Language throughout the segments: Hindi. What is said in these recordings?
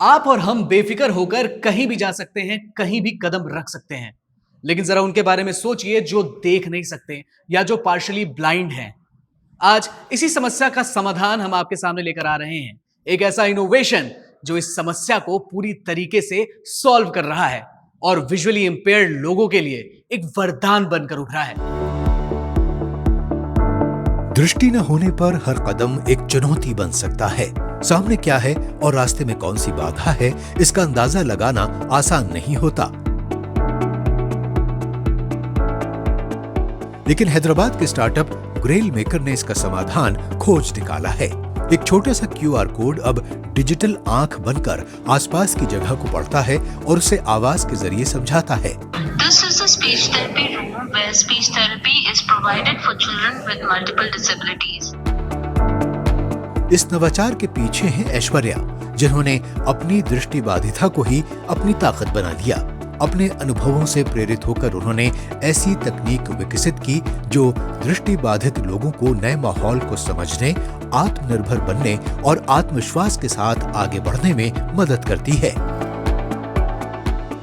आप और हम बेफिक्र होकर कहीं भी जा सकते हैं, कहीं भी कदम रख सकते हैं। लेकिन जरा उनके बारे में सोचिए जो देख नहीं सकते या जो पार्शियली ब्लाइंड हैं। आज इसी समस्या का समाधान हम आपके सामने लेकर आ रहे हैं। एक ऐसा इनोवेशन जो इस समस्या को पूरी तरीके से सॉल्व कर रहा है और विजुअली इंपेयर्ड लोगों के लिए एक वरदान बनकर उभरा है। दृष्टि न होने पर हर कदम एक चुनौती बन सकता है। सामने क्या है और रास्ते में कौन सी बाधा है, इसका अंदाजा लगाना आसान नहीं होता। लेकिन हैदराबाद के स्टार्टअप ग्रेल मेकर ने इसका समाधान खोज निकाला है। एक छोटा सा क्यूआर कोड अब डिजिटल आंख बनकर आसपास की जगह को पढ़ता है और उसे आवाज के जरिए समझाता है। This is a speech therapy room where speech therapy is provided for children with multiple disabilities. इस नवाचार के पीछे है ऐश्वर्या, जिन्होंने अपनी दृष्टि बाधिता को ही अपनी ताकत बना लिया। अपने अनुभवों से प्रेरित होकर उन्होंने ऐसी तकनीक विकसित की जो दृष्टि बाधित लोगों को नए माहौल को समझने, आत्मनिर्भर बनने और आत्मविश्वास के साथ आगे बढ़ने में मदद करती है।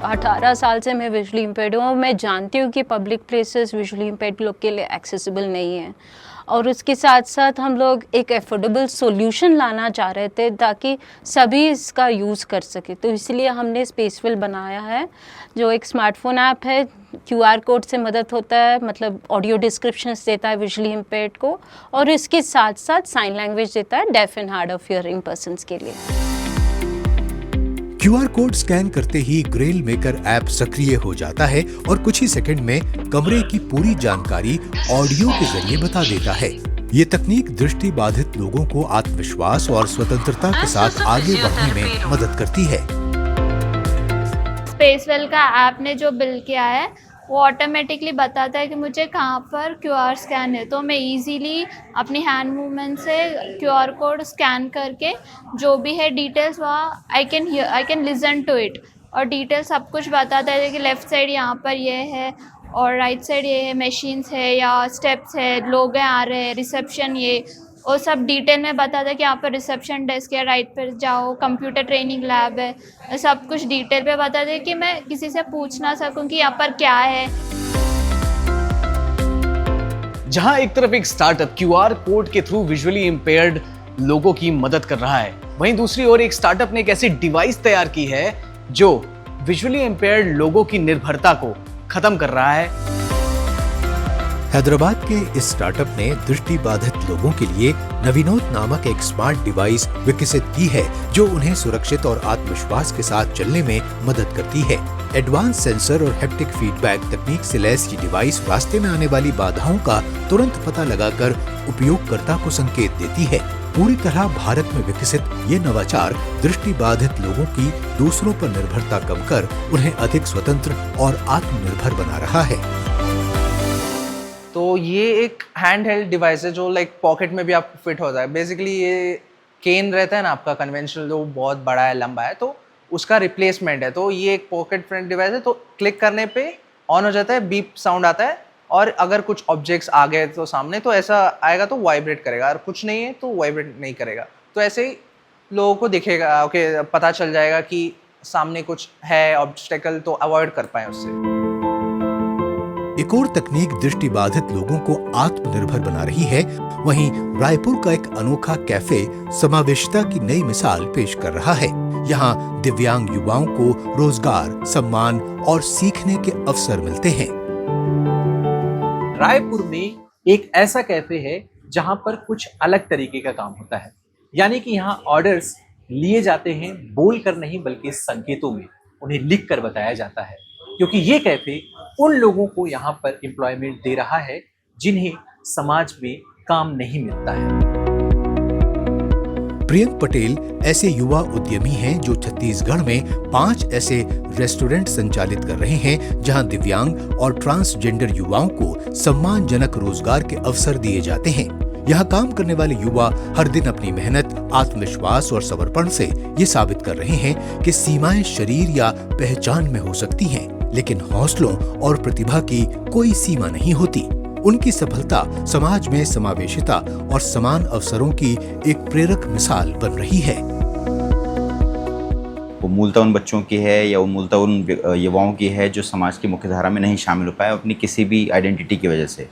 18 साल से मैं विजुअली इम्पेयर्ड हूँ। मैं जानती हूँ कि पब्लिक प्लेसेस विजुअली इम्पेयर्ड लोग के लिए एक्सेसिबल नहीं है, और उसके साथ साथ हम लोग एक एफोर्डेबल सॉल्यूशन लाना चाह रहे थे ताकि सभी इसका यूज़ कर सके। तो इसलिए हमने स्पेसवेल बनाया है, जो एक स्मार्टफोन ऐप है। क्यूआर कोड से मदद होता है, मतलब ऑडियो डिस्क्रिप्शंस देता है विजुअली इम्पेयर्ड को, और इसके साथ साथ साइन लैंग्वेज देता है deaf and hard of hearing persons के लिए। क्यूआर कोड स्कैन करते ही ग्रेल मेकर ऐप सक्रिय हो जाता है और कुछ ही सेकंड में कमरे की पूरी जानकारी ऑडियो के जरिए बता देता है। ये तकनीक दृष्टि बाधित लोगों को आत्मविश्वास और स्वतंत्रता के साथ आगे बढ़ने में मदद करती है। स्पेसवेल का ऐप ने जो बिल्ड किया है वो ऑटोमेटिकली बताता है कि मुझे कहाँ पर क्यूआर स्कैन है, तो मैं इजीली अपनी हैंड मूवमेंट से क्यूआर कोड स्कैन करके जो भी है डिटेल्स वहाँ I can listen to it, और डिटेल सब कुछ बताता है कि लेफ़्ट साइड यहाँ पर ये है और राइट साइड ये है, मशीन्स है या स्टेप्स है, लोग आ रहे हैं, रिसेप्शन ये, और सब डिटेल में बताता है कि यहाँ पर रिसेप्शन डेस्क है, राइट पर जाओ, कंप्यूटर ट्रेनिंग लैब है, सब कुछ डिटेल पे बताता है कि मैं किसी से पूछ ना सकूं कि यहाँ पर क्या है। जहां एक तरफ एक स्टार्टअप क्यूआर कोड के थ्रू विजुअली इंपेयर्ड लोगों की मदद कर रहा है, वहीं दूसरी ओर एक स्टार्टअप ने एक ऐसी डिवाइस तैयार की है जो विजुअली इंपेयर्ड लोगों की निर्भरता को खत्म कर रहा है। हैदराबाद के इस स्टार्टअप ने दृष्टि बाधित लोगों के लिए नवीनोद नामक एक स्मार्ट डिवाइस विकसित की है जो उन्हें सुरक्षित और आत्मविश्वास के साथ चलने में मदद करती है। एडवांस सेंसर और हैप्टिक फीडबैक तकनीक से लैस ये डिवाइस रास्ते में आने वाली बाधाओं का तुरंत पता लगाकर उपयोगकर्ता को संकेत देती है। पूरी तरह भारत में विकसित ये नवाचार दृष्टि बाधित लोगों की दूसरों पर निर्भरता कम कर उन्हें अधिक स्वतंत्र और आत्मनिर्भर बना रहा है। तो ये एक हैंड हेल्ड डिवाइस है जो लाइक पॉकेट में भी आपको फिट हो जाए। बेसिकली ये केन रहता है ना आपका कन्वेंशनल, जो बहुत बड़ा है, लंबा है, तो उसका रिप्लेसमेंट है। तो ये एक पॉकेट फ्रेंड डिवाइस है, तो क्लिक करने पे ऑन हो जाता है, बीप साउंड आता है, और अगर कुछ ऑब्जेक्ट्स आ गए तो सामने तो ऐसा आएगा तो वाइब्रेट करेगा, और कुछ नहीं है तो वाइब्रेट नहीं करेगा। तो ऐसे ही लोगों को दिखेगा, ओके, पता चल जाएगा कि सामने कुछ है ऑब्स्टेकल, तो अवॉइड कर पाए उससे। एक और तकनीक दृष्टि बाधित लोगों को आत्मनिर्भर बना रही है। वहीं रायपुर का एक अनोखा कैफे समावेशिता की नई मिसाल पेश कर रहा है। यहाँ दिव्यांग युवाओं को रोजगार, सम्मान और सीखने के अवसर मिलते हैं। रायपुर में एक ऐसा कैफे है जहाँ पर कुछ अलग तरीके का काम होता है, यानी कि यहाँ ऑर्डर्स लिए जाते हैं बोलकर नहीं बल्कि संकेतों में, उन्हें लिख कर बताया जाता है, क्योंकि ये कैफे उन लोगों को यहाँ पर एम्प्लॉयमेंट दे रहा है जिन्हें समाज में काम नहीं मिलता है। प्रियंक पटेल ऐसे युवा उद्यमी हैं जो छत्तीसगढ़ में 5 ऐसे रेस्टोरेंट संचालित कर रहे हैं जहां दिव्यांग और ट्रांसजेंडर युवाओं को सम्मानजनक रोजगार के अवसर दिए जाते हैं। यहाँ काम करने वाले युवा हर दिन अपनी मेहनत, आत्मविश्वास और समर्पण से ये साबित कर रहे हैं कि सीमाएं शरीर या पहचान में हो सकती हैं, लेकिन हौसलों और प्रतिभा की कोई सीमा नहीं होती। उनकी सफलता समाज में समावेशिता और समान अवसरों की एक प्रेरक मिसाल बन रही है। वो मूलतः उन बच्चों की है या वो मूलतः उन युवाओं की है जो समाज की मुख्य धारा में नहीं शामिल हो पाए अपनी किसी भी आइडेंटिटी की वजह से।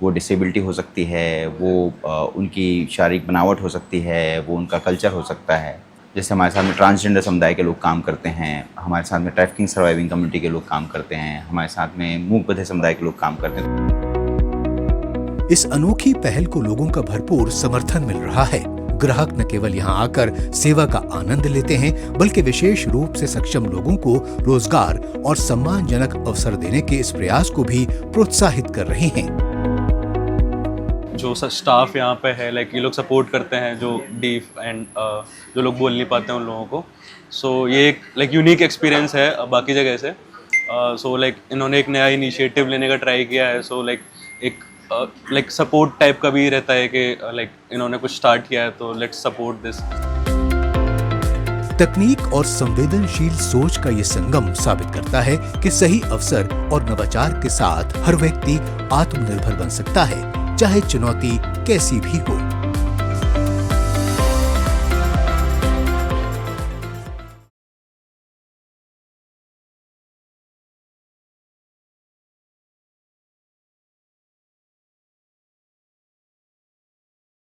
वो डिसेबिलिटी हो सकती है, वो उनकी शारीरिक बनावट हो सकती है, वो उनका कल्चर हो सकता है। जैसे हमारे साथ में ट्रांसजेंडर समुदाय के लोग काम करते हैं, हमारे साथ में ट्रैफिकिंग सर्वाइविंग कम्युनिटी के लोग काम करते हैं, हमारे साथ में मूक बधिर समुदाय के लोग काम करते हैं। इस अनोखी पहल को लोगों का भरपूर समर्थन मिल रहा है। ग्राहक न केवल यहाँ आकर सेवा का आनंद लेते हैं, बल्कि विशेष रूप से सक्षम लोगों को रोजगार और सम्मानजनक अवसर देने के इस प्रयास को भी प्रोत्साहित कर रहे हैं। जो स्टाफ यहाँ पे है, लाइक ये लोग सपोर्ट करते हैं जो डीफ एंड जो लोग बोल नहीं पाते हैं उन लोगों को। सो ये एक लाइक यूनिक एक्सपीरियंस है बाकी जगह से। सो लाइक इन्होंने एक नया इनिशिएटिव लेने का ट्राई किया है। सो लाइक एक लाइक सपोर्ट टाइप का भी रहता है कि लाइक इन्होंने कुछ स्टार्ट किया है तो लेट्स सपोर्ट दिस। तकनीक और संवेदनशील सोच का ये संगम साबित करता है कि सही अवसर और नवाचार के साथ हर व्यक्ति आत्मनिर्भर बन सकता है, चाहे चुनौती कैसी भी हो।